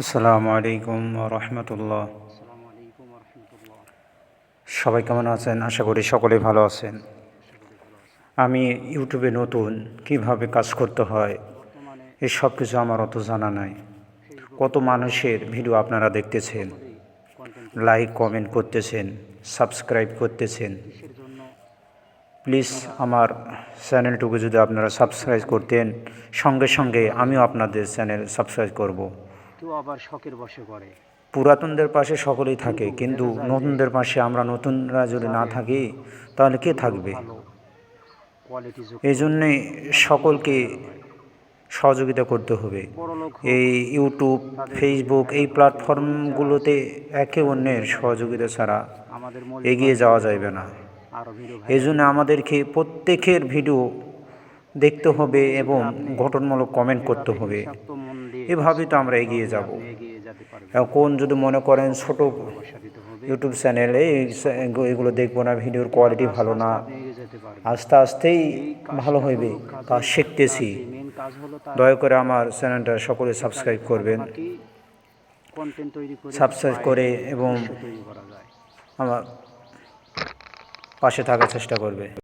আসসালামু আলাইকুম রহমতুল্লাহ। আসসালামু আলাইকুম রহমতুল্লাহ। সবাই কেমন আছেন? আশা করি সকলেই ভালো আছেন। আশা করি ভালো আছেন। আমি ইউটিউবে নতুন, কিভাবে কাজ করতে হয় বর্তমানে এই সব কিছু আমার অত জানা নাই। ফেসবুকে কত ভিডিও মানুষের ভিডিও আপনারা দেখতেছেন, সকলেই কন্টেন্ট তৈরি লাইক করতেছে। কমেন্ট করতেছেন, সাবস্ক্রাইব করতেছেন। কিসের জন্য প্লিজ আপনারা আমার চ্যানেলটুকু যদি আপনারা সাবস্ক্রাইব এখানে করতেন, সঙ্গে সঙ্গে করেন, আমিও আপনাদের চ্যানেল সাবস্ক্রাইব করব। কেউ আবার শখের বশে করে, পুরাতনদের পাশে সকলেই থাকে, কিন্তু দেখা যায় যে নতুনদের পাশে আমরা নতুনরা যদি না যাদের থাকি তাহলে কে ভিডিও থাকবে? ভালো কোয়ালিটিযুক্ত এই জন্যে তাদের ভিডিও সকলকে ভাইরাল হয়, সহযোগিতা করতে হবে। বড়লোক হোক, এই ইউটিউব, তাদের ভিডিও ফেসবুক এই ভাইরাল হয়, কিন্তু গরিব যারা প্ল্যাটফর্মগুলোতে আছে একে তাদের অন্যের ভিডিও ভাইরাল হয় সহযোগিতা না। ছাড়া আমাদের মৌলভী এগিয়ে যাওয়া ভাইদের তো যাবে না। আরও ভিডিও এই ভাইরাল জন্য হতে হবে। আমাদেরকে প্রত্যেকের ভিডিও দেখতে হবে ফেসবুকে যদি এবং আপনি গঠনমূলক কমেন্ট করতে এভাবে হবে। হিংসাত্মক মন দিয়ে কাজ এভাবেই তো করেন আমরা এগিয়ে তাহলে যাব। আপনি এগিয়ে যেতে পারবেন না। এখন যদি মনে করেন ছোট সকলকে ভালোবাসা দিতে হবে, ইউটিউব চ্যানেলে সকলকে এগুলো দেখবো না, ভিডিওর এভাবে কোয়ালিটি আস্তে ভালো না, আস্তে আপনি এগিয়ে যেতে পারবেন। আস্তে আস্তেই এই ভালো কাজটা হইবে। হলো কাজ তার শিখতেছি। যে মেন কাজ হলো তার দয়া করে আমার চ্যানেলটা সকলে এই সাবস্ক্রাইব কাজের করবেন, ফাঁকে কন্টেন্ট তৈরি করে সাবস্ক্রাইব আয়ের করে এবং উৎস তৈরি করা যায়। আমার পাশে থাকার চেষ্টা করবে।